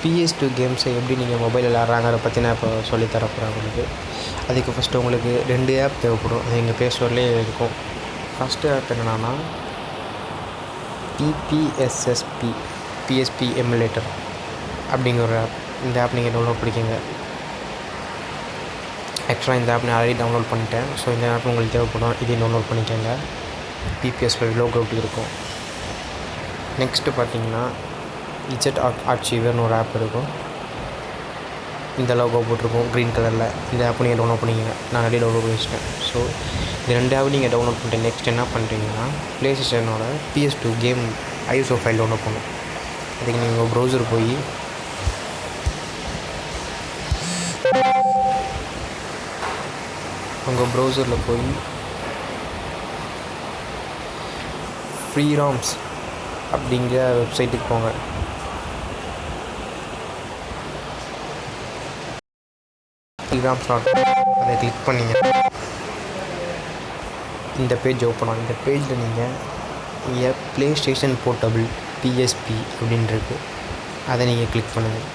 PS2 கேம்ஸை எப்படி நீங்கள் மொபைலில் விளாட்றாங்கிறத பற்றி நான் இப்போ சொல்லித்தரப்போகிறேன் உங்களுக்கு. அதுக்கு ஃபஸ்ட்டு உங்களுக்கு 2 ஆப் தேவைப்படும். அது எங்கள் ப்ளே ஸ்டோர்லேயே இருக்கும். ஃபஸ்ட்டு ஆப் என்னென்னா PSP எமுலேட்டர் அப்படிங்கிற ஒரு ஆப். இந்த ஆப் நீங்கள் டவுன்லோட் பண்ணிக்கோங்க. ஆக்சுவலாக இந்த ஆப் நான் ஆல்ரெடி டவுன்லோட் பண்ணிட்டேன். ஸோ இந்த ஆப் உங்களுக்கு தேவைப்படும். இதையும் டவுன்லோட் பண்ணிக்கோங்க. PPS5 லோகோ அப்படி இருக்கும். நெக்ஸ்ட்டு பார்த்தீங்கன்னா இஜெட் ஆர்ச்சிவர்னு ஒரு ஆப் இருக்கும். இந்த லோகோ போட்டிருக்கும் க்ரீன் கலரில். இந்த ஆப் நீங்கள் டவுன்லோட் பண்ணிக்கங்க. நான் ஆல்ரெடி டவுன்லோட் பண்ணி வச்சிட்டேன். ஸோ இந்த 2 ஆப் நீங்கள் டவுன்லோட் பண்ணிட்டு நெக்ஸ்ட் என்ன பண்ணுறீங்கன்னா ப்ளே ஸ்டேஷனோட PS2 game ISO file download பண்ணணும். அதுக்கு நீங்கள் உங்கள் ப்ரௌசர் போய் உங்கள் ப்ரௌசரில் போய் ஃப்ரீராம்ஸ் அப்படிங்கிற வெப்சைட்டுக்கு போங்க. ஃப்ரீராம்ஸ் அதை கிளிக் பண்ணிங்க. இந்த பேஜ் ஓப்பன் ஆகும். இந்த பேஜில் நீங்கள் ப்ளே ஸ்டேஷன் போர்ட்டபிள் PSP அப்படின்றது அதை நீங்கள் கிளிக் பண்ணுங்கள்.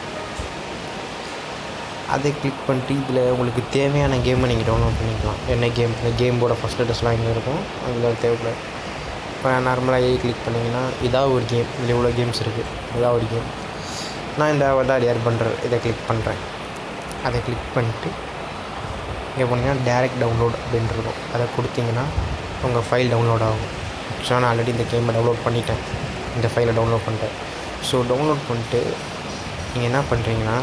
அதை கிளிக் பண்ணிட்டு இதில் உங்களுக்கு தேவையான கேமை நீங்கள் டவுன்லோட் பண்ணிக்கலாம். என்ன கேம், இந்த கேமோட ஃபஸ்ட் லெட்டர்ஸ்லாம் இங்கே இருக்கும். அதில் தேவைப்படாது. இப்போ நார்மலாக கிளிக் பண்ணிங்கன்னா இதாக ஒரு கேம். இதில் இவ்வளோ கேம்ஸ் இருக்குது. இதாக ஒரு கேம். நான் இந்த தான் ஏர் பண்ணுறேன். இதை கிளிக் பண்ணுறேன். அதை கிளிக் பண்ணிட்டு இங்கே போனீங்கன்னா டேரெக்ட் டவுன்லோட் அப்படின்னு இருக்கும். அதை கொடுத்தீங்கன்னா உங்கள் ஃபைல் டவுன்லோட் ஆகும். ஆக்சுவலாக நான் ஆல்ரெடி இந்த கேமை டவுன்லோட் பண்ணிட்டேன். இந்த ஃபைலை டவுன்லோட் பண்ணிட்டேன். ஸோ டவுன்லோட் பண்ணிட்டு நீங்கள் என்ன பண்ணுறீங்கன்னா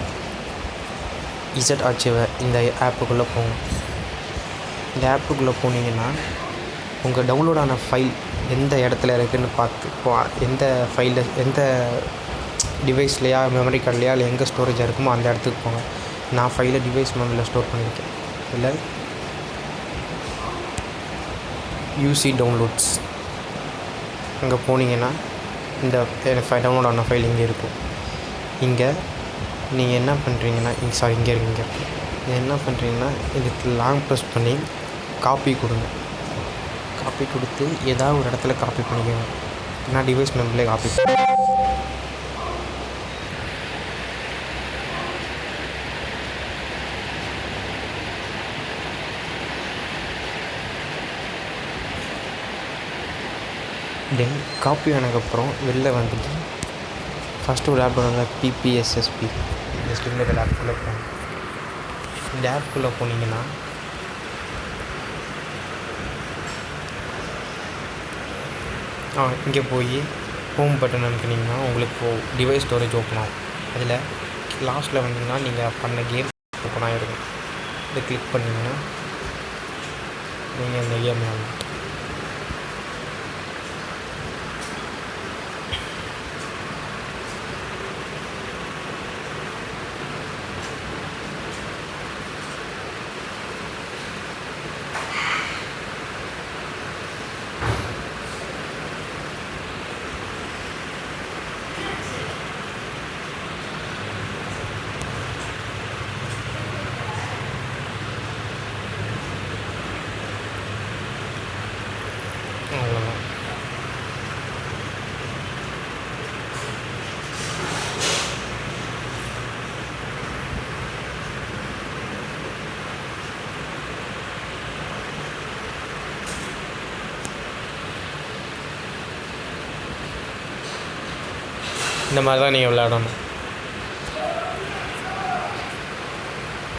இஜெட் ஆர்ச்சிவர் இந்த ஆப்புக்குள்ளே போங்க. இந்த ஆப்புக்குள்ளே போனீங்கன்னா உங்கள் டவுன்லோடான ஃபைல் எந்த இடத்துல இருக்குதுன்னு பார்த்து எந்த ஃபைலில் எந்த டிவைஸ்லையா மெமரி கார்ட்லையா இல்லை எங்கே ஸ்டோரேஜாக இருக்குமோ அந்த இடத்துக்கு போங்க. நான் ஃபைலை டிவைஸ் மெமரியில் ஸ்டோர் பண்ணியிருக்கேன். இல்லை UC டவுன்லோட்ஸ் அங்கே போனீங்கன்னா இந்த டவுன்லோட் ஆன ஃபைல் இங்கே இருக்கும். இங்கே நீங்கள் என்ன பண்ணுறீங்கன்னா இங்கே இருக்குங்க. நீங்கள் என்ன பண்ணுறீங்கன்னா இதுக்கு லாங் ப்ரெஸ் பண்ணி காப்பி கொடுங்க. காப்பி கொடுத்து ஏதாவது ஒரு இடத்துல காப்பி பண்ணிக்கோங்க. நான் டிவைஸ் மெமரியில் காப்பி தென் காப்பி ஆனதுக்கப்புறம் வெளில வந்துட்டு ஃபஸ்ட்டு ஒரு ஆப் வந்து PPSSP இந்த ஸ்டிமுலேட்டர் ஆப்புக்குள்ளே போகணும். இந்த ஆப்புக்குள்ளே போனீங்கன்னா இங்கே போய் ஹோம் பட்டன் அனுப்புனீங்கன்னா உங்களுக்கு டிவைஸ் ஸ்டோரேஜ் ஓப்பன் ஆகும். அதில் லாஸ்ட்டில் வந்தீங்கன்னா நீங்கள் பண்ண கேம் ஓப்பன் ஆகிருக்கும். இதை கிளிக் பண்ணிங்கன்னா நீங்கள் இந்த கேம் ஆகும். அவ்வளோதான். இந்த மாதிரி தான் நீங்கள் விளையாடணும்.